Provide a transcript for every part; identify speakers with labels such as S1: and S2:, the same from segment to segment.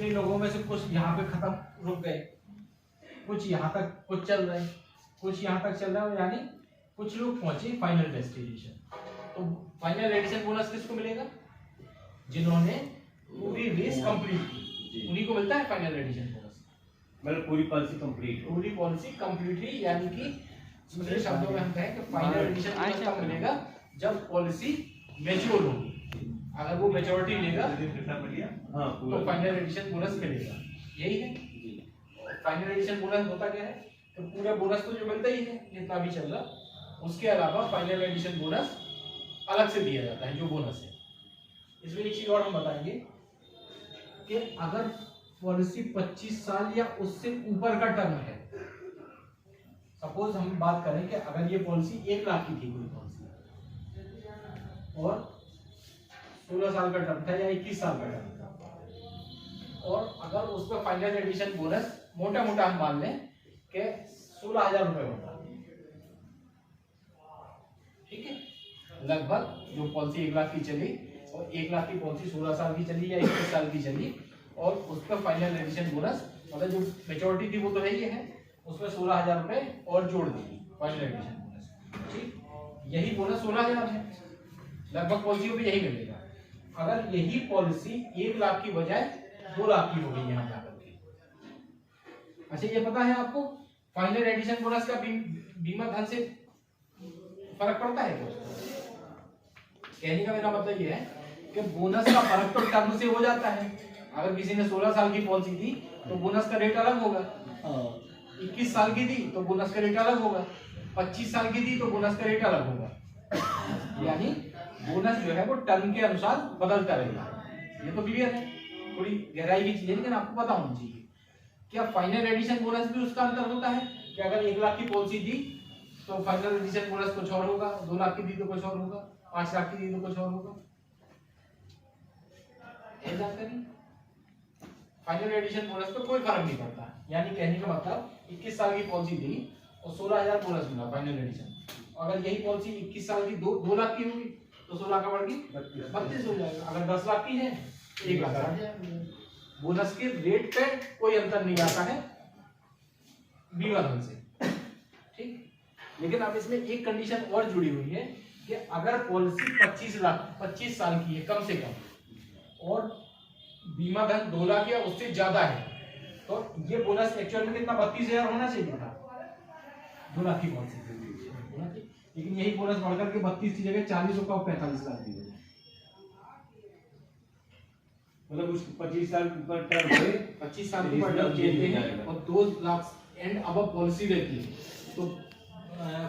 S1: कई लोगों में से कुछ यहाँ पे खत्म रुक गए, कुछ यहाँ तक कुछ चल रहे, कुछ यहाँ तक चल रहा है, यानी कुछ लोग पहुंचे फाइनल डेस्टिनेशन। तो फाइनल एडिशन बोनस किसको मिलेगा? जिन्होंने पूरी रेस कंप्लीट की, उन्हीं को मिलता है फाइनल एडिशन बोनस।
S2: मतलब पूरी पॉलिसी कंप्लीट,
S1: पूरी पॉलिसी कंप्लीट हुई, यानी कि दूसरे शब्दों में हम कहें कि फाइनल एडिशन बोनस तब मिलेगा जब पॉलिसी मैच्योर होगी। अगर वो मैच्योरिटी लेगा तो फाइनल एडिशन बोनस मिलेगा। यही है फाइनल एडिशन बोनस। होता क्या है तो पूरा बोनस तो जो मिलता ही है जितना भी चल रहा, उसके अलावा फाइनल एडिशन बोनस अलग से दिया जाता है जो बोनस है। इसमें एक चीज और हम बताएंगे कि अगर पॉलिसी 25 साल या उससे ऊपर का टर्म है, सपोज हम बात करें कि अगर ये पॉलिसी 1 लाख की थी कोई पॉलिसी और 16 साल का टर्म था या 21 साल का टर्म था, और अगर उसमें फाइनल एडिशन बोनस मोटा मोटा हम मान लें कि 16,000 रुपए होता, ठीक है, लगभग जो पॉलिसी 1 लाख की चली और 1 लाख की पॉलिसी 16 साल की चली या 21 साल की चली, और उस पर फाइनल एडिशन बोनस मतलब जो मेच्योरिटी थी वो तो है ही है, उसमें 16,000 रुपए और जोड़ दी फाइनल एडिशन बोनस। ठीक, यही बोनस 16,000 है, लगभग पॉलिसियों पे यही मिलेगा। अगर यही पॉलिसी 1 लाख की बजाय 2 लाख की हो गई यहाँ जाकर के, अच्छा ये पता है आपको फाइनल एडिशन बोनस का बीमा धन से फर्क पड़ता है क्या? कहने का मेरा मतलब ये है कि बोनस का फर्क तो टर्म से हो जाता है। अगर किसी ने 16 साल की पॉलिसी दी तो बोनस का रेट अलग होगा, 21 साल की दी तो बोनस का रेट अलग होगा, 25 साल की दी तो बोनस का रेट अलग होगा। यानी बोनस जो है वो टर्म के अनुसार बदलता रहेगा। ये तो क्लियर है, थोड़ी गहराई की चीज है लेकिन आपको पता होना चाहिए। क्या फाइनल एडिशन बोनस भी उसका अंतर होता है कि अगर 1 लाख की पॉलिसी दी तो फाइनल एडिशन बोनस कुछ और होगा, 2 लाख की दी तो कुछ और होगा, 5 लाख की दी तो कुछ और होगा। जानकारी फाइनल एडिशन बोनस पे कोई फर्क नहीं पड़ता। यानी कहने का मतलब 21 साल की पॉलिसी दी और 16,000 बोनस मिला फाइनल एडिशन, अगर यही पॉलिसी 21 साल की 2 लाख की होगी तो 16 का बढ़ गई 32 हो जाएगा। अगर 10 लाख की है तो 1 लाख बढ़ जाएगा। बोनस के रेट पे कोई अंतर नहीं आता है बीमा धन से, ठीक। लेकिन अब इसमें एक कंडीशन और जुड़ी हुई है कि अगर पॉलिसी 25 साल की है कम से कम और बीमा धन 2 लाख या उससे ज्यादा है, तो ये बोनस एक्चुअल में कितना 32,000 होना चाहिए था 2 लाख की पॉलिसी, लेकिन यही बोनस बढ़कर के 32 की जगह 40 होगा और 45 लाख दी।
S2: मतलब उस 25 साल ऊपर टर्म है,
S1: 25 साल ऊपर टर्म चलते हैं और 2 लाख एंड अब पॉलिसी रहती है तो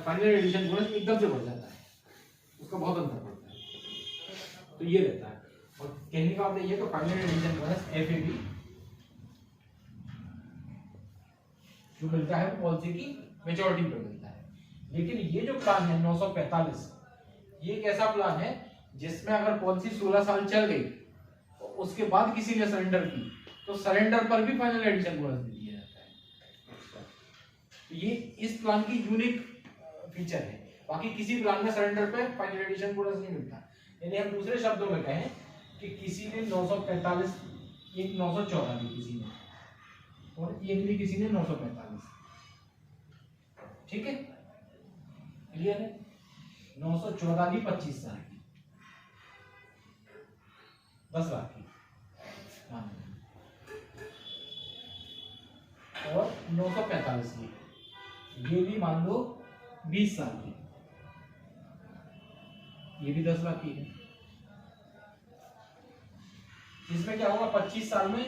S1: फाइनल एडिशन बोनस एकदम से बढ़ जाता है, उसका बहुत अंतर पड़ता है। तो ये रहता है। और कहने का मतलब ये तो फाइनल एडिशन बोनस एफएबी जो मिलता है वो पॉलिसी की मैच्योरिटी पर मिलता है। लेकिन ये जो प्लान है 945, ये एक ऐसा प्लान है जिसमें अगर पॉलिसी 16 साल चल गई तो उसके बाद किसी ने सरेंडर की तो सरेंडर पर भी फाइनल एडिशन बोनस दिया जाता है। तो ये इस प्लान की यूनिक फीचर है। बाकी किसी प्लान में सरेंडर पे फाइनल एडिशन बोनस नहीं मिलता। यानी हम दूसरे शब्दों में कहें कि किसी ने 945, एक 914 दी किसी ने और एक दी किसी ने 945, ठीक है, क्लियर है। 914 दी 25 साल की 10 लाख की, हाँ, और 945 की ये भी मान लो 20 साल की, ये भी 10 लाख की है। इसमें क्या होगा 25 साल में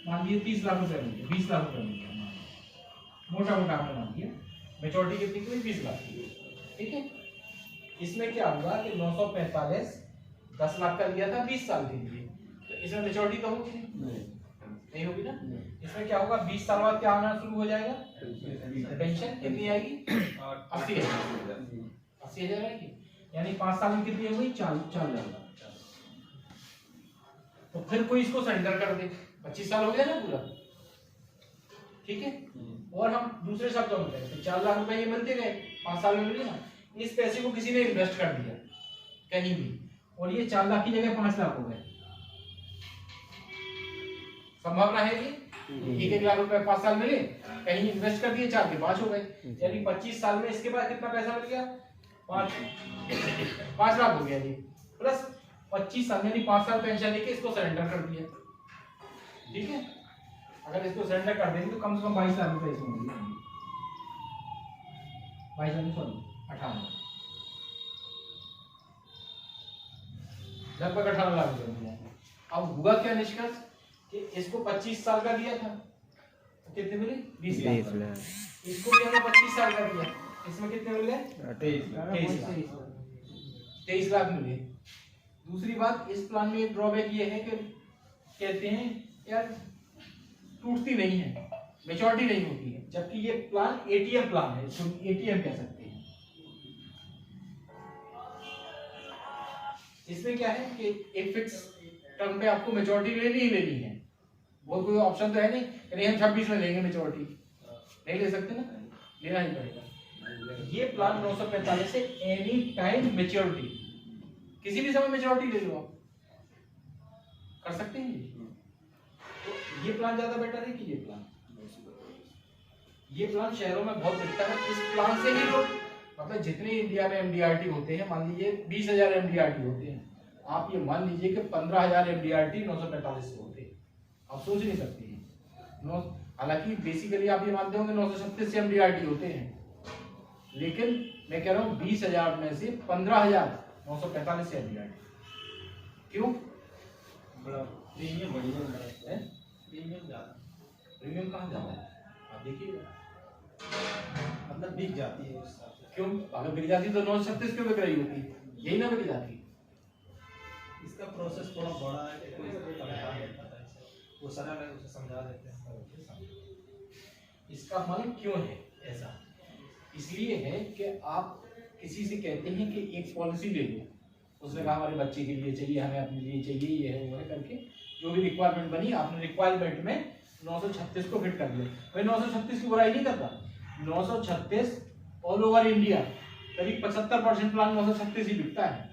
S1: मान लीजिए 30 लाख रुपए मिल गए, 20 लाख रुपए मिल गए, मोटा मोटा आपने मान लिया। मेच्योरिटी कितनी की 20 लाख की, ठीक है। इसमें क्या होगा कि 945 10 लाख का लिया था 20 साल के लिए, तो इसमें मेच्योरिटी तो होगी नहीं होगी ना। इसमें क्या होगा 20 साल बाद क्या आना शुरू हो जाएगा, पेंशन कितनी आएगी 80,000 आएगी। यानी 5 साल में कितनी हो गई 4,000। तो फिर कोई इसको सरेंडर कर दे, 25 साल हो गया ना पूरा, ठीक है। और हम दूसरे शब्दों में कहें तो 4 लाख रुपए ये मिलते गए 5 साल में मिले ना, इस पैसे को किसी ने इन्वेस्ट कर दिया कहीं भी और ये 4 लाख की जगह 5 लाख हो गए, संभावना है ये 1-1 लाख रुपए 5 साल मिले, कहीं इन्वेस्ट कर दिए 4 के 5 हो गए, यानी 25 साल में इसके बाद कितना पैसा मिल गया 5 लाख हो गया जी, प्लस 25 साल यानी 5 साल पेंशन लेके इसको सरेंडर कर दिया। ठीक है, अगर इसको सरेंडर कर देंगे तो कम से कम 22 लाख रुपए इसमें मिलेंगे, 58 लगभग 18 लाख रुपए मिले। अब हुआ क्या निष्कर्ष कि इसको 25 साल का दिया था तो कितने मिले 20 लाख, इसको भी हमने 25 साल का दिया, इसमें कितने मिले 23 लाख मिले। दूसरी बात, इस प्लान में एक ड्रॉबैक ये है कि कहते हैं यार टूटती नहीं है, मैच्योरिटी नहीं होती है, जबकि ये प्लान एटीएम प्लान है, इसको एटीएम कह सकते हैं। इसमें क्या है कि एक फिक्स टर्म पे आपको मैच्योरिटी लेनी ही लेनी है, बहुत कोई ऑप्शन तो है नहीं कि हम 26 में लेंगे मैच्योरिटी, नहीं ले सकते ना, लेना ही पड़ेगा। ये प्लान 945 से एनी टाइम मैच्योरिटी, किसी भी समय मैच्योरिटी ले लो आप, कर सकते हैं। तो ये प्लान ज्यादा बेटर है कि ये प्लान? ये प्लान शहरों में बहुत बिकता है, इस प्लान से ही लोग मतलब जितने इंडिया में एमडीआरटी होते हैं, मान लीजिए 20,000 एमडीआरटी होते हैं, आप ये मान लीजिए कि 15,000 एमडीआरटी 945 से होते हैं, आप सोच नहीं सकते हैं। हालांकि बेसिकली आप ये मानते होंगे 936 से एमडीआरटी होते हैं, लेकिन मैं कह रहा हूँ 20,000 में से 15,945 से एमडीआरटी। क्यों? प्रीमियम कहाँ जाता है आप देखिएगा,
S3: मतलब बिक जाती है।
S1: क्यों? अगर बिक जाती तो 936 क्यों बिक रही होती, यही ना बिक जाती।
S3: इसका प्रोसेस थोड़ा बड़ा है, कोई इसको पता नहीं पता है, वो सरल है, उसे समझा देते हैं।
S1: इसका मन क्यों है ऐसा? इसलिए है कि आप किसी से कहते हैं कि एक पॉलिसी ले लो, उसने कहा हमारे बच्चे के लिए चाहिए, हमें अपने लिए चाहिए, ये है वो है करके जो भी रिक्वायरमेंट बनी, आपने रिक्वायरमेंट में 936 को फिट कर दिया। भाई 936 की बुराई नहीं करता, 936 ऑल ओवर इंडिया करीब 75% प्लान 936 ही बिकता है,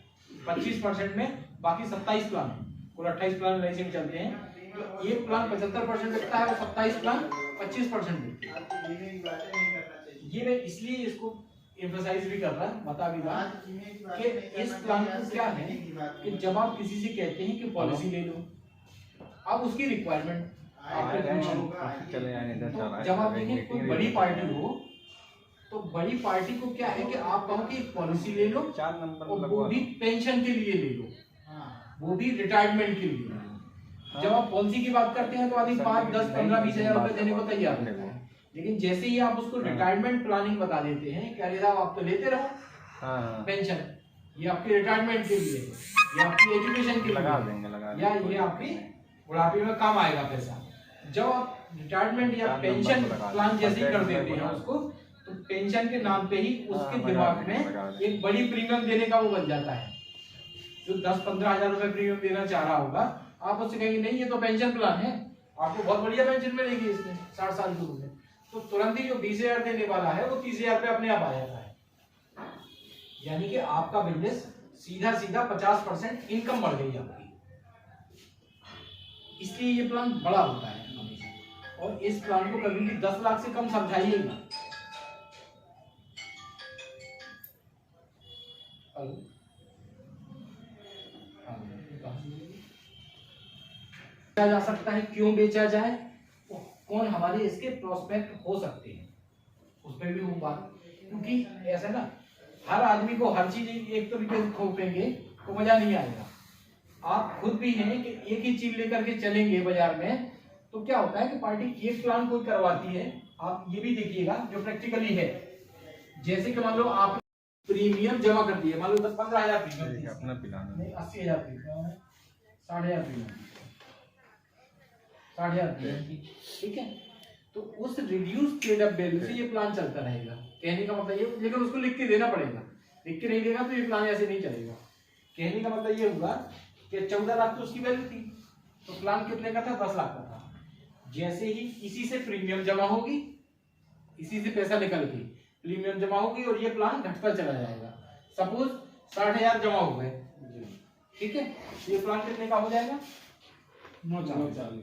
S1: 25% में बाकी 27 प्लान है, कुल 28 प्लान लाइसेंस चलते हैं, तो एक प्लान 75% बिकता है और 27 प्लान 25% बिकते हैं। ये मैं इसलिए इसको एम्फसाइज भी कर रहा, बता भी रहा कि इस प्लान को क्या है कि जब आप किसी से कहते हैं कि पॉलिसी ले लो, अब उसकी रिक्वायरमेंट आपको तो जब आप देखें कोई बड़ी पार्टी हो तो बड़ी पार्टी को क्या है कि आप कहो कि पॉलिसी ले लो, और वो भी पेंशन के लिए ले लो, वो भी रिटायरमेंट के लिए। जब आप पॉलिसी की बात करते हैं तो आदमी 5, 10, 15, 20 हजार रुपए देने को तैयार रहता है, लेकिन जैसे ही आप उसको रिटायरमेंट प्लानिंग बता देते हैं कि अरे साहब आप तो लेते रहो पेंशन, ये आपके रिटायरमेंट के लिए, ये आपकी एजुकेशन के लिए, या ये आपकी बुढ़ापे में काम आएगा पैसा। जब आप रिटायरमेंट या पेंशन प्लान जैसे ही कर देते हैं उसको, तो पेंशन के नाम पे ही उसके दिमाग में एक बड़ी प्रीमियम देने का वो बन जाता है। जो 10-15 हजार रुपए प्रीमियम देना चाह रहा होगा, आप उससे कहेंगे नहीं ये तो पेंशन प्लान है, आपको बहुत बढ़िया पेंशन मिलेगी इसमें 60 साल की उम्र में, तो तुरंत ही जो 20,000 देने वाला है वो 30,000 पे अपने आप आ जाता है। यानी कि आपका बिजनेस सीधा 50% इनकम बढ़ गई आपकी। इसलिए ये प्लान बड़ा होता है हमेशा, और इस प्लान को कभी भी 10 लाख से कम समझाइएगा। बेचा जा सकता है, क्यों बेचा जाए, कौन हमारे इसके प्रोस्पेक्ट हो सकते हैं, उसमें भी वो बात, क्योंकि ऐसा ना हर आदमी को हर चीज एक तरीके से थोपेंगे तो मजा नहीं आएगा। आप खुद भी हैं कि एक ही चीज लेकर के चलेंगे बाजार में, तो क्या होता है कि पार्टी एक प्लान कोई करवाती है, आप ये भी देखिएगा जो प्रैक्टिकली है, जैसे कि मान लो आप प्रीमियम जमा कर दिए, मान लो 10-15 हजार प्रीमियम,
S4: अपना पिलाना
S1: नहीं 80,000 प्रीमियम, 60,000 प्रीमियम, 60,000 प्रीमियम, ठीक है, तो उस रिड्यूस पेड अप वैल्यू से ये प्लान चलता रहेगा। कहने का मतलब ये, लेकिन उसको लिख के देना पड़ेगा, लिख के नहीं देगा तो ये प्लान ऐसे नहीं चलेगा। कहने का मतलब ये हुआ कि 14 लाख तो उसकी वैल्यू थी, तो प्लान कितने का था, 10 लाख का था। जैसे ही इसी से प्रीमियम जमा होगी, इसी से पैसा निकल के प्रीमियम जमा होगी और ये प्लान घटता चला जाएगा। सपोज 60,000 जमा हो गए, ठीक है, ये प्लान कितने का हो जाएगा, 940,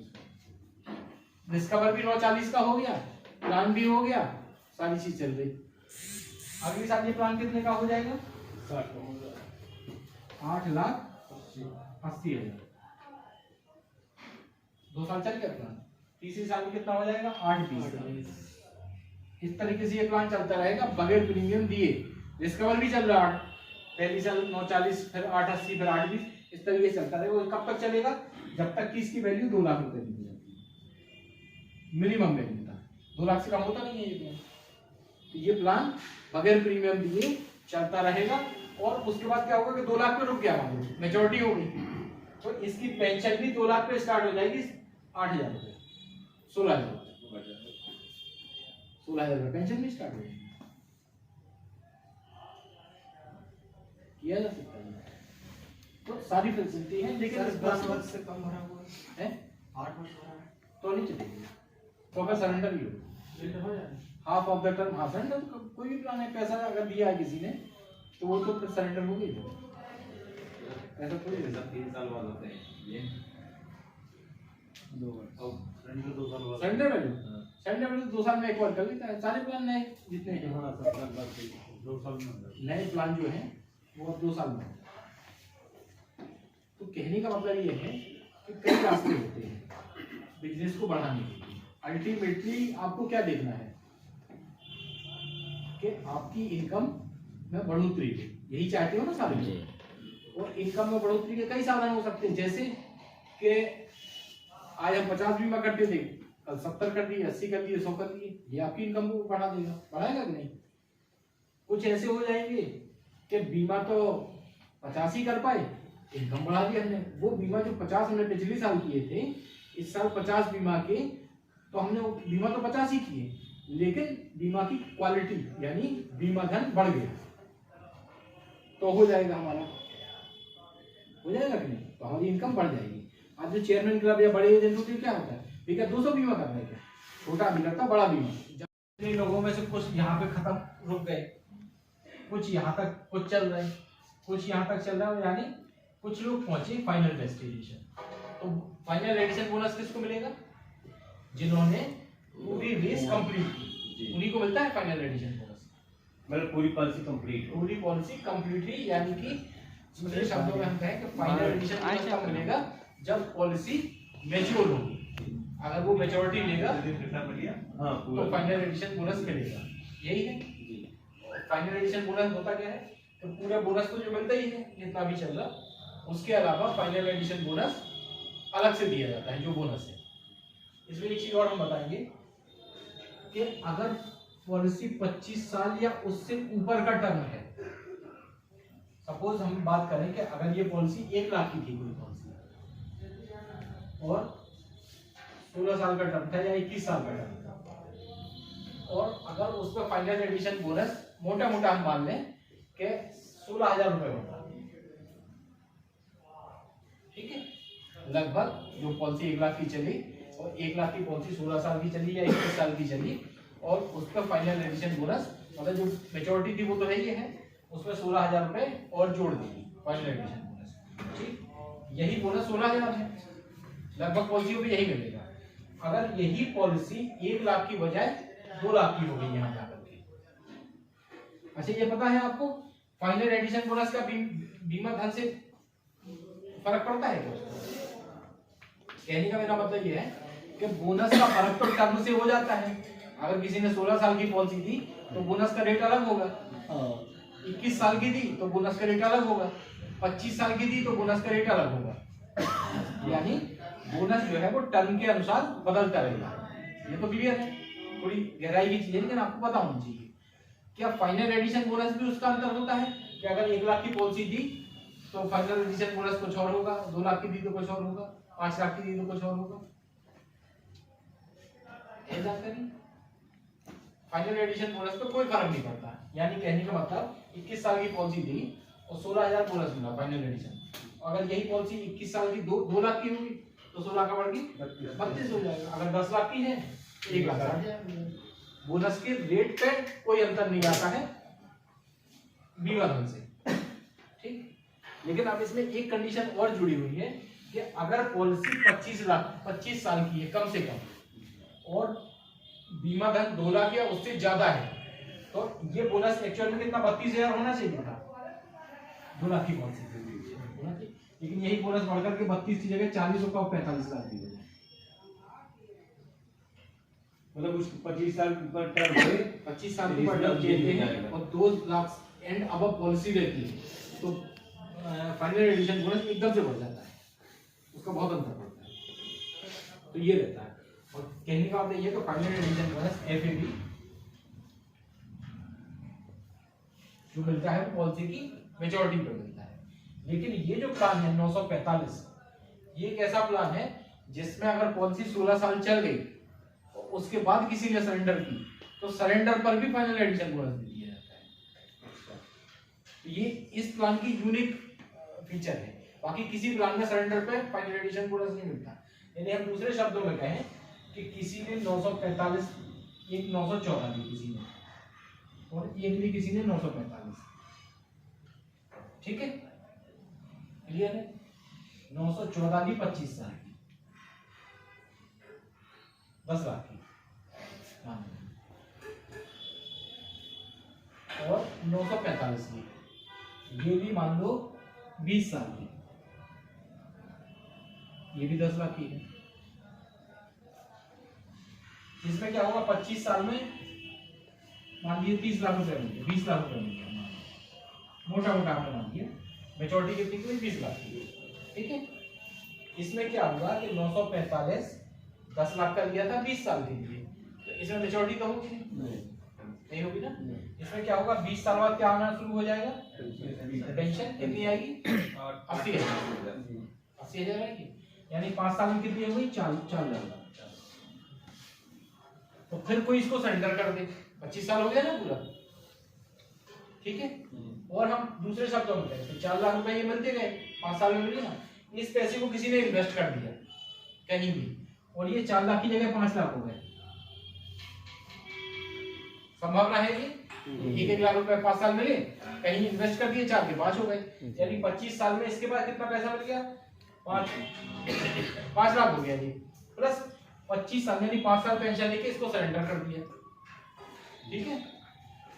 S1: डिस्कवर भी 940 का हो गया, प्लान भी हो गया, सारी चीज चल रही। अगले साल ये प्लान कितने का हो जाएगा? 8,80,000। 2 साल चल गया प्लान। तीसरे साल में कितना हो जाएगा? 8,20,000। इस तरीके से ये प्लान चलता रहेगा बगैर प्रीमियम दिए। डिस्कवर भी चल रहा है, पहली साल 940, फिर 880, फिर 820, इस तरीके से चलता रहेगा। कब तक चलेगा? जब तक कि इसकी वैल्यू 2 लाख रुपए की हो जाती है, मिनिमम वैल्यू था। 2 लाख से कम होता नहीं है ये प्लान। तो ये प्लान बगैर प्रीमियम दिए चलता रहेगा। और उसके बाद क्या होगा कि 2 लाख पे रुक गया, मेजोरिटी हो गई, तो इसकी पेंशन भी 2 लाख पे स्टार्ट हो जाएगी। 8,000 रुपए, 16,000 16,000 पेंशन भी स्टार्ट हो जाएगी। किया जा सकता है तो सारी फैसिलिटी है, लेकिन
S3: सर 10 वर्ष से कम भरा हुआ
S1: है
S3: 8 वर्ष भरा है
S1: तो नहीं चलेगी, तो फिर सरेंडर ही हो जाए हाफ ऑफ द टर्म। हाँ सरेंडर तो कोई भी प्लान है, पैसा अगर दिया है किसी ने तो वो तो फिर सरेंडर हो गई। ऐसा थोड़ी है
S4: 3 साल बाद होते हैं ये
S2: 2 वर्ष सरेंडर 2 साल बाद।
S1: सरेंडर वैल्यू 2 साल में एक बार कर लेता है। सारे प्लान नए जितने हैं
S2: हाँ सर लगभग 2 साल में
S1: नए प्लान जो हैं वो अब 2 साल में। तो कहने का मतलब ये है कि कई रास्ते होते हैं बिजनेस को बढ़ाने के लिए। अल्टीमेटली आपको क्या देखना है कि आपकी इनकम में बढ़ोतरी हो, यही चाहते हो ना सारे लोग। और इनकम में बढ़ोतरी के कई साधन हो सकते हैं, जैसे कि आज हम 50 बीमा करते थे, कल 70 कर दिए, 80 कर दिए, 100 कर दिए, ये आपकी इनकम को बढ़ा देगा। बढ़ाएगा कि नहीं? कुछ ऐसे हो जाएंगे कि बीमा तो 50 ही कर पाए, इनकम बढ़ा दी हमने। वो बीमा जो 50 हमने पिछले साल किए थे, इस साल 50 बीमा के, तो हमने बीमा तो 50 ही किए, लेकिन बीमा की क्वालिटी यानी बीमा धन बढ़ गया, तो हो जाएगा हमारा, हो जाएगा कि नहीं? तो हमारी इनकम बढ़ जाएगी। आज जो चेयरमैन क्लब या बड़े एजेंट होते हैं, क्या होता है, भैया 200 बीमा कर रहे हैं, छोटा भी करता बड़ा बीमा। जितने लोगों में से कुछ यहाँ पे खत्म रुक गए, कुछ यहाँ तक कुछ चल रहे हैं, कुछ यहाँ तक चल रहा है, यानी कुछ लोग पहुंचे फाइनल डेस्टिनेशन। तो फाइनल एडिशन बोनस किसको मिलेगा? जिन्होंने पूरी रेस कंप्लीट की, उन्हीं को मिलता है फाइनल एडिशन बोनस।
S2: मतलब पूरी पॉलिसी कंप्लीट हो।
S1: पूरी पॉलिसी कंप्लीट हुई, यानी कि दूसरे शब्दों में हम कहें कि फाइनल एडिशन बोनस कब मिलेगा? जब पॉलिसी मैच्योर होगी। अगर वो मैच्योरिटी लेगा
S2: हाँ
S1: तो फाइनल एडिशन बोनस मिलेगा। यही है फाइनल एडिशन बोनस। होता क्या है तो पूरा बोनस तो जो मिलता ही है जितना भी चल रहा, उसके अलावा फाइनल एडिशन बोनस अलग से दिया जाता है जो बोनस है। इसमें एक चीज और हम बताएंगे कि अगर पॉलिसी 25 साल या उससे ऊपर का टर्म है, सपोज हम बात करें कि अगर ये पॉलिसी 1 लाख की थी कोई पॉलिसी और 16 साल का टर्म था या 21 साल का टर्म था, और अगर उसमें फाइनल एडिशन बोनस मोटा मोटा हम मान लें कि 16,000 रुपए होता, ठीक है, लगभग जो पॉलिसी 1 लाख की चली और 1 लाख की पॉलिसी 16 साल की चली या 21 साल की चली, और उसका फाइनल एडिशन बोनस मतलब जो मेच्योरिटी थी वो तो है ही है, उसमें 16,000 रुपए और जोड़ देगी फाइनल एडिशन बोनस। ठीक, यही बोनस 16,000 है, लगभग पॉलिसियों पे यही मिलेगा। अगर यही पॉलिसी 1 लाख की बजाय 2 लाख की हो गई यहाँ जाकर के, अच्छा ये पता है आपको फाइनल एडिशन बोनस का बीमा धन से फर्क पड़ता है क्या? कहने का मेरा मतलब ये है कि बोनस का फर्क तो टर्म से हो जाता है। अगर किसी ने 16 साल की पॉलिसी दी तो बोनस का रेट अलग होगा, 21 साल की दी तो बोनस का रेट अलग होगा, 25 साल की दी तो बोनस का रेट अलग होगा। यानी बोनस जो है वो टर्म के अनुसार बदलता रहेगा। ये तो क्लियर है, थोड़ी गहराई की चीज है, लेकिन आपको पता होना चाहिए। क्या फाइनल एडिशन बोनस भी उसका अंतर होता है कि अगर 1 लाख की पॉलिसी दी तो फाइनल एडिशन बोनस कुछ और होगा, 2 लाख की दी तो कुछ और होगा, 5 लाख की दी तो कुछ और होगा। जानकारी फाइनल एडिशन बोनस पे कोई फर्क नहीं पड़ता। यानी कहने का मतलब 21 साल की पॉलिसी दी और 16,000 बोनस मिला फाइनल एडिशन, अगर यही पॉलिसी 21 साल की 2 लाख की होगी तो 16 का बढ़ गई 32 हो जाएगा। अगर 10 लाख की है तो 1 लाख। बोनस के रेट पे कोई अंतर नहीं आता है बीमा धन से, ठीक। लेकिन अब इसमें एक कंडीशन और जुड़ी हुई है कि अगर पॉलिसी 25 साल की है कम से कम, और बीमा धन 2 लाख या उससे ज्यादा है तो ये बोनस एक्चुअल में कितना 32,000 होना चाहिए था। 2 लाख की पॉलिसी होना चाहिए, लेकिन यही बोनस बढ़कर के 32 की जगह 40 होगा और 45 लाख की हो जाए।
S2: मतलब उस 25 साल पर टर्म है,
S1: 25 साल की टर्म कहते हैं और 2 लाख एंड अब पॉलिसी रहती है तो फाइनल एडिशन बोनस एकदम से बढ़ जाता है, उसका बहुत अंतर पड़ता है। तो ये रहता है और कहने का मतलब ये तो फाइनल एडिशन बोनस एफएडी जो मिलता है पॉलिसी की मेजॉरिटी पर मिलता है। लेकिन ये जो प्लान है 945 ये एक ऐसा प्लान है जिसमें अगर पॉलिसी 16 साल चल गई और उसके बाद किसी ने सरेंडर की तो सरेंडर पर भी फाइनल एडिशन बोनस दे दिया जाता है। तो ये इस प्लान की यूनिक फीचर है, बाकी किसी प्लान में सरेंडर पे फाइनल एडिशन बोनस नहीं मिलता। यानी हम दूसरे शब्दों में कहें कि किसी ने 945 एक 914 दी किसी ने और एक भी किसी ने 945, ठीक है क्लियर है। 914 की 25 साल की 10 लाख की और 945 की ये भी मान लो 20 साल की, ये भी 10 लाख की है। इसमें क्या होगा 25 साल में मान लीजिए 30 लाख रुपए मिल गए, 20 लाख रुपए मिल गए मोटा मोटा आपने मान लिया, मेचोरिटी कितनी की 20 लाख की, ठीक है। इसमें क्या होगा कि 945 10 लाख का लिया था 20 साल के लिए तो इसमें मेचोरिटी तो होगी नहीं होगी ना। इसमें क्या होगा 20 साल बाद क्या आना शुरू हो जाएगा, पेंशन कितनी आएगी 80,000 आएगी, यानी 5 साल में कितनी होगी 4 लाख। तो फिर कोई इसको सरेंडर कर दे 25 साल हो गया ना पूरा, ठीक है। और हम दूसरे शब्दों में कहें तो 4 लाख रुपए ये मिलते गए 5 साल में मिले ना, इस पैसे को किसी ने इन्वेस्ट कर दिया कहीं भी और ये 4 लाख की जगह 5 लाख हो गए, संभावना है कि 1 लाख रुपए 5 साल मिले, कहीं इन्वेस्ट कर दिए 4 के 5 हो गए, यानी 25 साल में इसके बाद कितना पैसा मिल गया 5 लाख हो गया जी, प्लस 25 साल यानी 5 साल पेंशन लेके इसको सरेंडर कर दिया, ठीक है।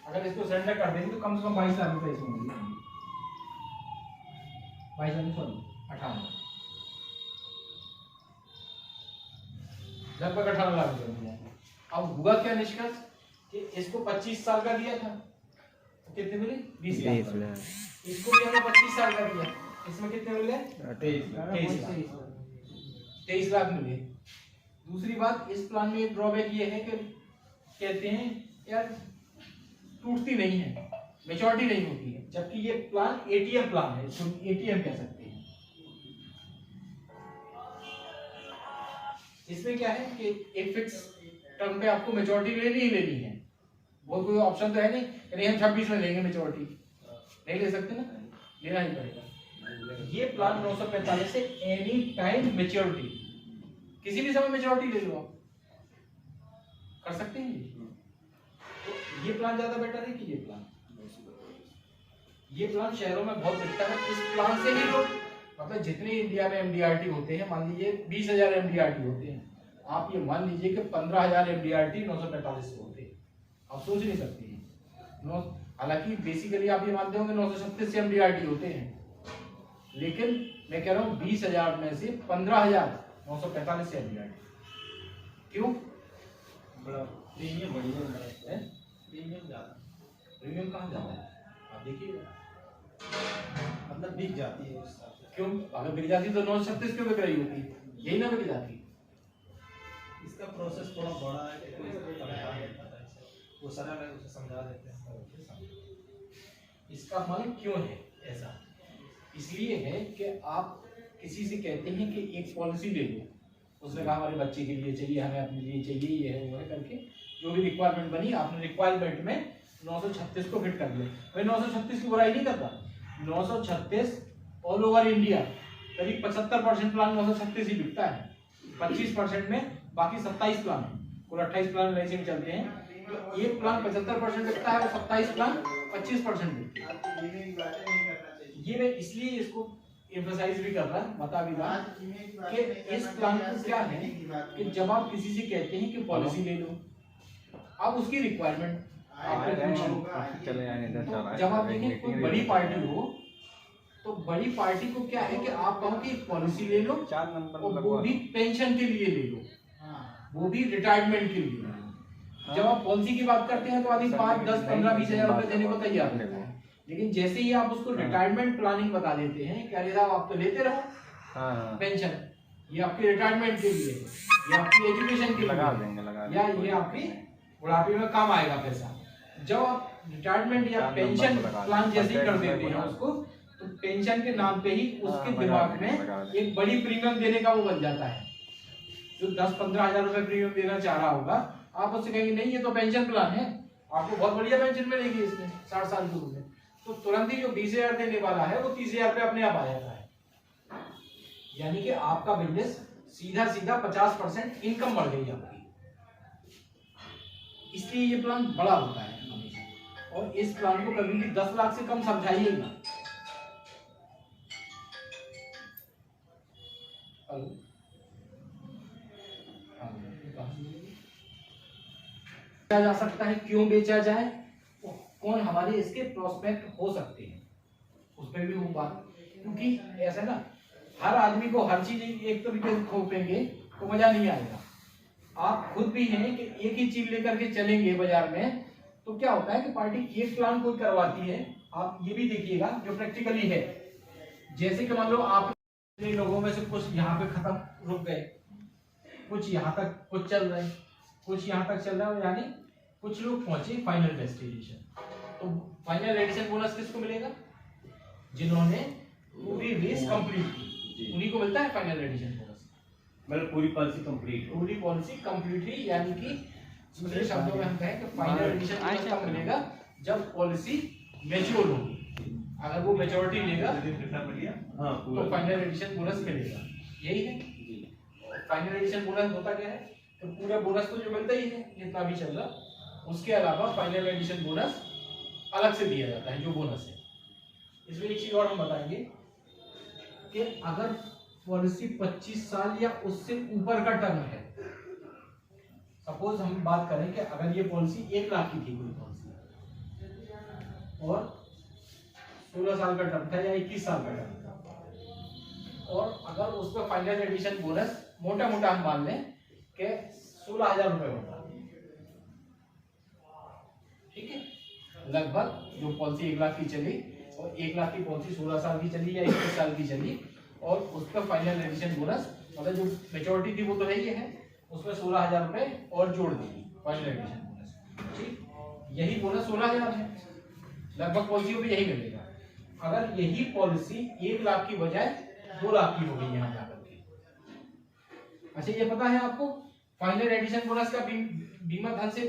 S1: अगर इसको सरेंडर कर देंगे तो कम से कम 22 लाख रुपए इसमें मिलेंगे, 18 लगभग 18 लाख रुपए मिले। अब हुआ क्या निष्कर्ष कि इसको 25 साल का दिया था तो कितने मिले 20 लाख, इसको भी हमने 25 साल का दिया, इसमें कितने मिले 23 लाख मिले। दूसरी बात इस प्लान में एक ड्रॉबैक ये है कि कहते हैं यार टूटती नहीं है, मेच्योरिटी नहीं होती है, जबकि ये प्लान एटीएम प्लान है, इसको एटीएम कह सकते हैं। इसमें क्या है कि एक फिक्स टर्म पे आपको मेच्योरिटी लेनी ही लेनी है, बहुत कोई ऑप्शन तो है नहीं हम 26 में लेंगे मेच्योरिटी, नहीं ले सकते ना, लेना ही पड़ेगा। ये प्लान 945 से एनी टाइम मेच्योरिटी, किसी भी समय मेच्योरिटी ले लो आप, कर सकते हैं। तो ये प्लान ज्यादा बेटर है कि ये प्लान शहरों में बहुत बिकता है। इस प्लान से ही लोग मतलब जितने इंडिया में एमडीआरटी होते हैं, मान लीजिए 20,000 एमडीआरटी होते हैं, आप ये मान लीजिए कि 15,000 एमडीआरटी 945 से होते हैं, आप सोच नहीं सकते हैं। हालांकि बेसिकली आप ये मानते होंगे 936 से एमडीआरटी होते हैं, लेकिन मैं कह रहा हूँ 20,000 में से 15,945 से एमडीआरटी। क्यों?
S3: बड़ा प्रीमियम बढ़िया है, प्रीमियम ज्यादा,
S1: प्रीमियम कहाँ जाता है आप देखिए,
S3: मतलब बिक जाती है उस हिसाब से।
S1: क्यों? अगर बिक जाती तो 936 क्यों बिक रही होती, यही ना बिक जाती।
S3: इसका प्रोसेस थोड़ा बड़ा है कि कोई समझा नहीं पाता इसे, वो सरल है उसे समझा देते हैं।
S1: इसका मन क्यों है ऐसा? इसलिए है कि आप किसी से कहते हैं कि एक पॉलिसी ले लो, उसने कहा हमारे बच्चे के लिए चाहिए, हमें अपने लिए चाहिए, ये है वो है करके जो भी रिक्वायरमेंट बनी, आपने रिक्वायरमेंट में 936 को फिट कर दिया। भाई 936 की बुराई नहीं करता, 936 ऑल ओवर इंडिया करीब 75% प्लान 936 ही बिकता है, 25% में बाकी 27 प्लान है, कुल 28 प्लान लाइसेंस में चलते हैं, तो एक प्लान 75% बिकता है और 27 प्लान 25% बिकते हैं। ये मैं इसलिए इसको एम्फसाइज भी कर रहा है, बता भी रहा कि इस प्लान को क्या है कि जब आप किसी से कहते हैं कि पॉलिसी ले लो, अब उसकी रिक्वायरमेंट जब आप देखें कोई बड़ी पार्टी हो तो बड़ी पार्टी को क्या है कि आप कहो कि पॉलिसी ले लो और वो भी पेंशन के लिए ले लो, वो भी रिटायरमेंट के लिए। जब आप पॉलिसी की बात करते हैं तो आदमी 5, 10, 15, 20 हजार रुपए देने को तैयार रहता है, लेकिन जैसे ही आप उसको रिटायरमेंट प्लानिंग बता देते हैं कि अरे साहब आप तो लेते रहो पेंशन, ये आपके रिटायरमेंट के लिए, ये आपकी एजुकेशन के लिए, या ये आपकी बुढ़ापे में काम आएगा पैसा। जब आप रिटायरमेंट या पेंशन प्लान जैसे ही कर देते हैं उसको, तो पेंशन के नाम पे ही उसके दिमाग में एक बड़ी प्रीमियम देने का वो बन जाता है। जो 10-15 हजार रुपए प्रीमियम देना चाह रहा होगा, आप उससे कहेंगे नहीं ये तो पेंशन प्लान है, आपको बहुत बढ़िया पेंशन मिलेगी इसमें 60 साल की उम्र में, तो तुरंत ही जो 20,000 देने वाला है वो 30,000 पे अपने आप आ जाता है। यानी कि आपका बिजनेस सीधा 50% इनकम बढ़ गई आपकी। इसलिए ये प्लान बड़ा होता है हमेशा, और इस प्लान को कभी भी 10 लाख से कम समझाइएगा। बेचा जा सकता है, क्यों बेचा जाए, कौन हमारे इसके प्रोस्पेक्ट हो सकते हैं, उस पर भी हूँ बात। क्योंकि ऐसा ना हर आदमी को हर चीज एक तरीके से थोपेंगे तो मजा नहीं आएगा। आप खुद भी हैं कि एक ही चीज लेकर के चलेंगे बाजार में, तो क्या होता है कि पार्टी एक प्लान कोई करवाती है, आप ये भी देखिएगा जो प्रैक्टिकली है। जैसे कि मान लो आप लोगों में से कुछ यहाँ पे खत्म रुक गए, कुछ यहाँ तक कुछ चल रहे, कुछ यहाँ तक चल रहा है, यानी कुछ लोग पहुंचे फाइनल डेस्टिनेशन। तो फाइनल एडिशन बोनस किसको मिलेगा? जिन्होंने पूरी रेस कंप्लीट की, उन्हीं को मिलता है फाइनल एडिशन बोनस।
S2: मतलब पूरी पॉलिसी कंप्लीट,
S1: पूरी पॉलिसी कंप्लीट हुई, यानी कि दूसरे शब्दों में हम कहें कि फाइनल एडिशन बोनस तब मिलेगा जब पॉलिसी मैच्योर होगी। अगर वो मैच्योरिटी लेगा तो फाइनल एडिशन बोनस मिलेगा। यही है फाइनल एडिशन बोनस। होता क्या है तो पूरा बोनस तो जो मिलता ही है जितना भी चल रहा, उसके अलावा फाइनल एडिशन बोनस अलग से दिया जाता है जो बोनस है। इसमें एक चीज और हम बताएंगे कि अगर पॉलिसी 25 साल या उससे ऊपर का टर्म है, सपोज हम बात करें कि अगर ये पॉलिसी 1 लाख की थी कोई पॉलिसी और 16 साल का टर्म था या 21 साल का टर्म था, और अगर उस पर फाइनल एडिशन बोनस मोटा मोटा हम मान लें कि 16,000 रुपए होता, ठीक है, लगभग जो पॉलिसी 1 लाख की चली और 1 लाख की पॉलिसी 16 साल की चली या 21 साल की चली, और उस पर फाइनल एडिशन बोनस मतलब जो मेच्योरिटी थी वो तो है ही है, उसमें 16,000 रुपए और जोड़ दी फाइनल एडिशन बोनस। ठीक, यही बोनस 16,000 है, लगभग पॉलिसियों पे यही मिलेगा। अगर यही पॉलिसी 1 लाख की बजाय 2 लाख की हो गई यहाँ जाकर के, अच्छा ये पता है आपको फाइनल एडिशन बोनस का बीमा धन से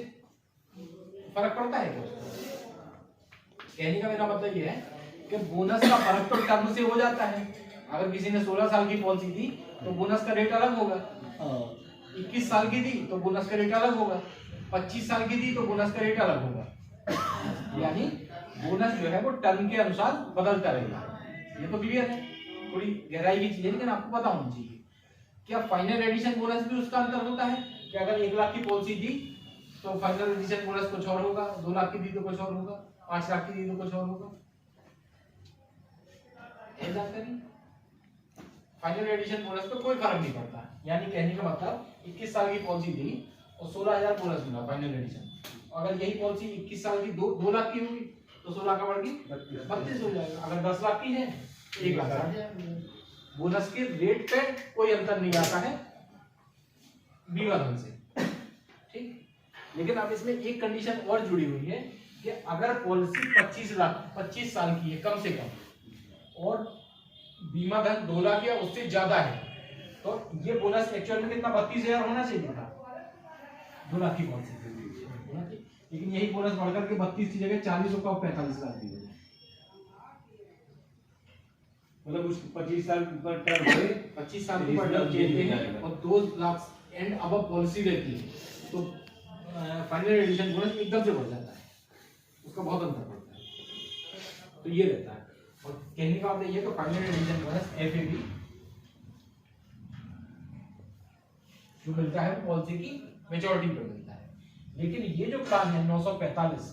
S1: फर्क पड़ता है क्या? कहने का मेरा मतलब ये है कि बोनस का फर्क तो टर्म से हो जाता है। अगर किसी ने 16 साल की पॉलिसी दी तो बोनस का रेट अलग होगा, 21 साल की दी तो बोनस का रेट अलग होगा, 25 साल की दी तो बोनस का रेट अलग होगा। यानी बोनस जो है वो टर्म के अनुसार बदलता रहेगा। ये तो क्लियर है, थोड़ी गहराई की चीज है लेकिन आपको पता होना चाहिए। क्या फाइनल एडिशन बोनस भी उसका अंतर होता है कि अगर 1 लाख की पॉलिसी दी तो फाइनल एडिशन बोनस कुछ और होगा, 2 लाख की दी तो कुछ और होगा, 5 लाख की दी तो कुछ और होगा। फाइनल एडिशन बोनस पे कोई फर्क नहीं पड़ता। यानी कहने का मतलब 21 साल की पॉलिसी दी और 16,000 बोनस मिला फाइनल एडिशन। अगर यही पॉलिसी 21 साल की 2 लाख की होगी तो 16 का बढ़ के 32 हो जाएगा। अगर 10 लाख की है 1 लाख 60,000। बोनस के रेट पे कोई अंतर नहीं आता है बीमा धन से, ठीक। लेकिन अब इसमें एक कंडीशन और जुड़ी हुई है कि अगर पॉलिसी 25 साल की है कम से कम और बीमा धन 2 लाख या उससे ज्यादा है, तो ये बोनस एक्चुअल में कितना 32,000 होना चाहिए था 2 लाख की पॉलिसी। लेकिन यही बोनस बढ़कर के 32 की जगह 40 होगा और 45 लाख दी।
S2: मतलब उस 25 साल पर टर्म है,
S1: 25 साल की टर्म देते हैं और 2 लाख एंड अब पॉलिसी रहती है तो फाइनल एडिशन बोनस एकदम से बढ़ जाता है, उसका बहुत अंतर पड़ता है। तो ये रहता है। और कहने का मतलब ये तो फाइनल एडिशन बोनस एफएबी जो मिलता है पॉलिसी की मेच्योरिटी पे मिलता है। लेकिन ये जो प्लान है 945,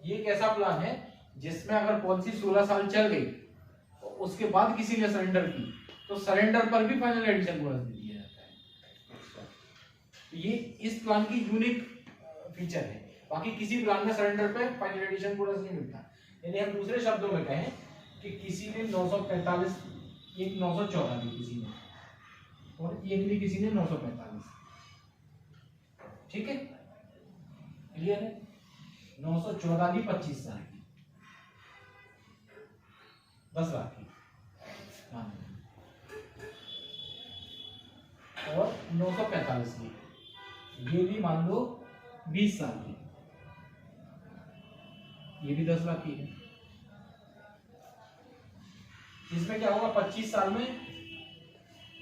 S1: ये एक ऐसा प्लान है जिसमें अगर पॉलिसी 16 साल चल गई तो उसके बाद किसी ने सरेंडर की तो सरेंडर पर भी फाइनल एडिशन बोनस दे दिया जाता है। तो ये इस प्लान की यूनिक फीचर है। बाकी किसी प्लान में सरेंडर पे फाइनल एडिशन बोनस नहीं मिलता। यानी हम दूसरे शब्दों में कहें कि किसी ने 945, एक 914 दी किसी ने और एक दी किसी ने 945, ठीक है, क्लियर है। 914 दी 25 साल की 10 लाख की, हाँ, और 945 की ये भी मान लो 20 साल की, ये भी 10 लाख की है। इसमें क्या होगा, 25 साल में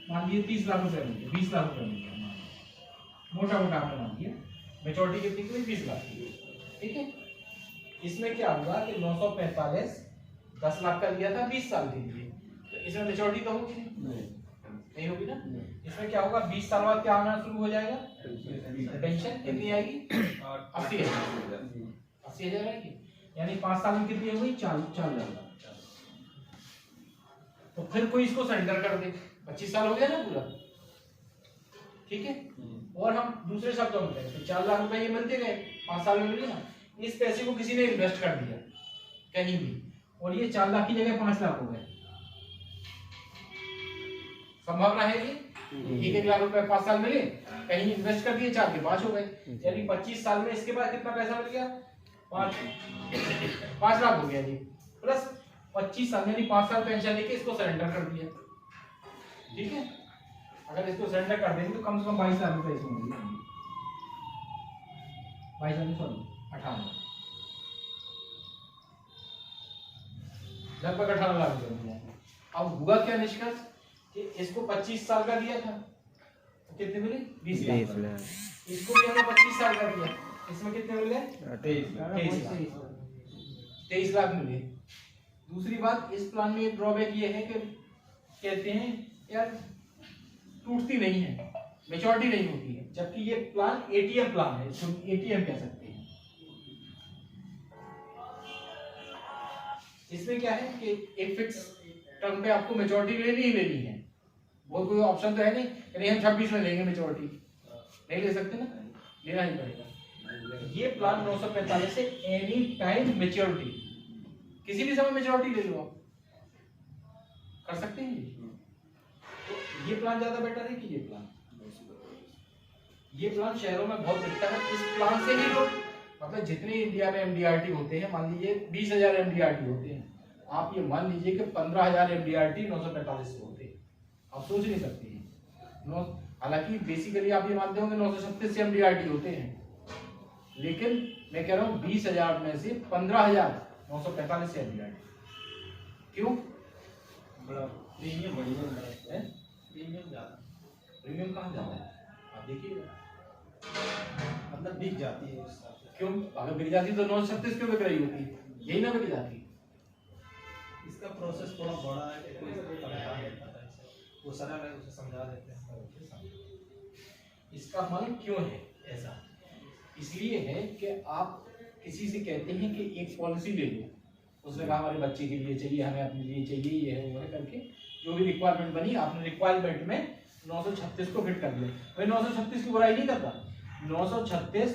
S1: मान लीजिए 30 लाख रुपए मिल गए, 20 लाख रुपए मिल गए, मोटा मोटा आपने मान लिया। मेच्योरिटी कितनी की 20 लाख की, ठीक है। इसमें क्या होगा कि 945 10 लाख का लिया था 20 साल के लिए, तो इसमें मेच्योरिटी तो होगी नहीं होगी ना। इसमें क्या होगा, 20 साल बाद क्या आना शुरू हो जाएगा, पेंशन कितनी आएगी, 80,000 आएगी। यानी 5 साल में कितनी हुई, 4 लाख। तो फिर कोई इसको सरेंडर कर दे, 25 साल हो गया ना पूरा, ठीक है। और हम दूसरे शब्दों में कहें तो 4 लाख रुपए ये मिलते गए, 5 साल में मिले ना। इस पैसे को किसी ने इन्वेस्ट कर दिया कहीं भी और ये 4 लाख की जगह 5 लाख हो गए, संभावना है ये 1 लाख रुपए 5 साल मिले, कहीं इन्वेस्ट कर दिए 4 के 5 हो गए। यानी 25 साल में इसके बाद कितना पैसा मिल गया, 5 लाख हो गया जी, प्लस 25 साल यानी 5 साल पेंशन लेके इसको सरेंडर कर दिया, ठीक है। अगर इसको सरेंडर कर देंगे तो कम से कम 22 लाख रुपए इसमें मिलेंगे, 18 लगभग 18 लाख रुपए मिले। अब हुआ क्या निष्कर्ष कि इसको 25 साल का दिया था तो कितने मिले, 20 लाख। इसको भी हमने 25 साल का दिया, इसमें कितने मिले, 23 लाख मिले। दूसरी बात, इस प्लान में एक ड्रॉबैक ये है कि कहते हैं यार टूटती नहीं है, मेच्योरिटी नहीं होती है, जबकि ये प्लान एटीएम प्लान है, इसको एटीएम कह सकते हैं। इसमें क्या है कि एक फिक्स टर्म पे आपको मेच्योरिटी लेनी ही लेनी है, वो कोई ऑप्शन तो है नहीं कि हम 26 में लेंगे मेच्योरिटी, नहीं ले सकते ना, लेना ही पड़ेगा। ये प्लान 945 से एनी टाइम मेच्योरिटी, किसी भी समय मेच्योरिटी ले लो आप, कर सकते हैं। तो ये प्लान ज्यादा बेटर है कि ये प्लान, ये प्लान शहरों में बहुत बिकता है। इस प्लान से ही लोग, मतलब जितने इंडिया में एमडीआरटी होते हैं, मान लीजिए 20,000 एमडीआरटी होते हैं, आप ये मान लीजिए कि 15,000 एमडीआरटी 945 से होते हैं, आप सोच नहीं सकते हैं। हालांकि बेसिकली आप ये मानते होंगे 936 से एमडीआरटी होते हैं, लेकिन मैं कह रहा हूँ 20,000 में से 15,945 से एमडीआरटी। क्यों,
S3: बड़ा प्रीमियम बढ़िया है, प्रीमियम ज्यादा,
S1: प्रीमियम कहाँ जाता है आप देखिएगा,
S3: मतलब बिक जाती है उस हिसाब से।
S1: क्यों, अगर बिक जाती तो 936 क्यों बिक रही होती, यही ना बिक जाती।
S3: इसका प्रोसेस थोड़ा बड़ा है, कोई तरीका नहीं पता इसे, वो सरल है, उसे समझा देते हैं।
S1: इसका मन क्यों है ऐसा, इसलिए है कि आप किसी से कहते हैं कि एक पॉलिसी ले लो, उसने कहा हमारे बच्चे के लिए चाहिए, हमें अपने लिए चाहिए, ये है वो है करके जो भी रिक्वायरमेंट बनी, आपने रिक्वायरमेंट में 936 को फिट कर दिया। भाई 936 की बुराई नहीं करता, 936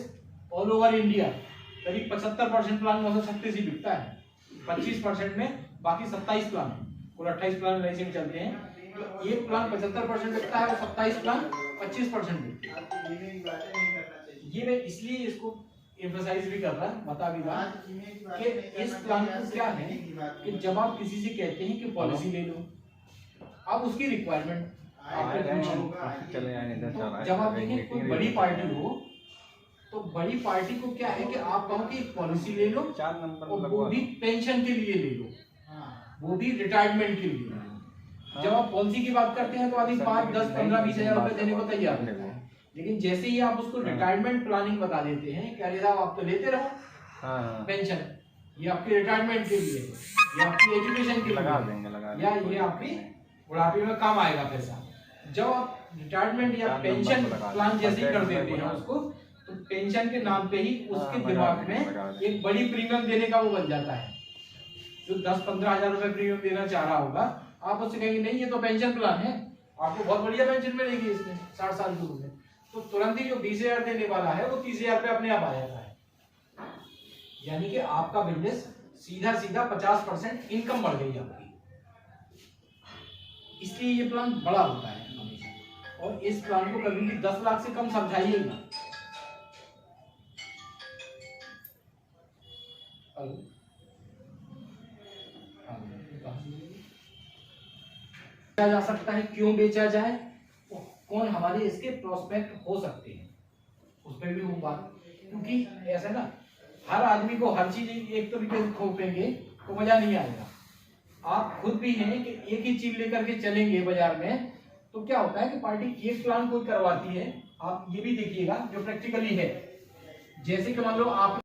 S1: ऑल ओवर इंडिया करीब 75% प्लान 936 ही बिकता है, 25% में बाकी 27 प्लान है, कुल 28 प्लान लाइसेंस चलते हैं, तो एक प्लान 75% बिकता है और 27 प्लान 25% बिकते हैं। ये मैं इसलिए इसको एम्फसाइज भी कर रहा, बता भी रहा कि इस प्लान को क्या है कि जब आप किसी से कहते हैं कि पॉलिसी ले लो, अब उसकी रिक्वायरमेंट जब आप देखें कोई बड़ी पार्टी हो तो बड़ी पार्टी को क्या है कि आप कहो कि पॉलिसी ले लो, और वो भी पेंशन के लिए ले लो, वो भी रिटायरमेंट के लिए। जब आप पॉलिसी की बात करते हैं तो आदमी 5, 10, 15, 20 हजार रुपए देने को तैयार रहता है, लेकिन जैसे ही आप उसको रिटायरमेंट प्लानिंग बता देते हैं कि अरे साहब आप तो लेते रहो पेंशन, ये आपके रिटायरमेंट के लिए है, ये आपकी एजुकेशन के
S4: लगा
S1: लिए
S4: देंगे, लगा
S1: या
S4: देंगे।
S1: ये आपकी बुढ़ापे में काम आएगा पैसा। जब आप रिटायरमेंट या पेंशन प्लान जैसे ही कर देते हैं उसको, तो पेंशन के नाम पे ही उसके दिमाग में एक बड़ी प्रीमियम देने का वो बन जाता है। जो 10-15 हजार रुपए प्रीमियम देना चाह रहा होगा, आप उससे कहेंगे नहीं ये तो पेंशन प्लान है, आपको बहुत बढ़िया पेंशन मिलेगी इसमें 60 साल की उम्र में, तो तुरंत ही जो 20,000 देने वाला है वो 30,000 पे अपने आप आ जाता है। यानी कि आपका बिजनेस सीधा 50% इनकम बढ़ गई आपकी। इसलिए ये प्लान बड़ा होता है हमेशा, और इस प्लान को कभी भी 10 लाख से कम समझाइए ना। बेचा जा सकता है, क्यों बेचा जाए, कौन हमारे इसके प्रोस्पेक्ट हो सकते हैं, उसमें भी वो बात, क्योंकि ऐसा ना हर आदमी को हर चीज एक तरीके से थोपेंगे तो मजा नहीं आएगा। आप खुद भी हैं कि एक ही चीज लेकर के चलेंगे बाजार में, तो क्या होता है कि पार्टी एक प्लान कोई करवाती है, आप ये भी देखिएगा जो प्रैक्टिकली है। जैसे कि मान लो आप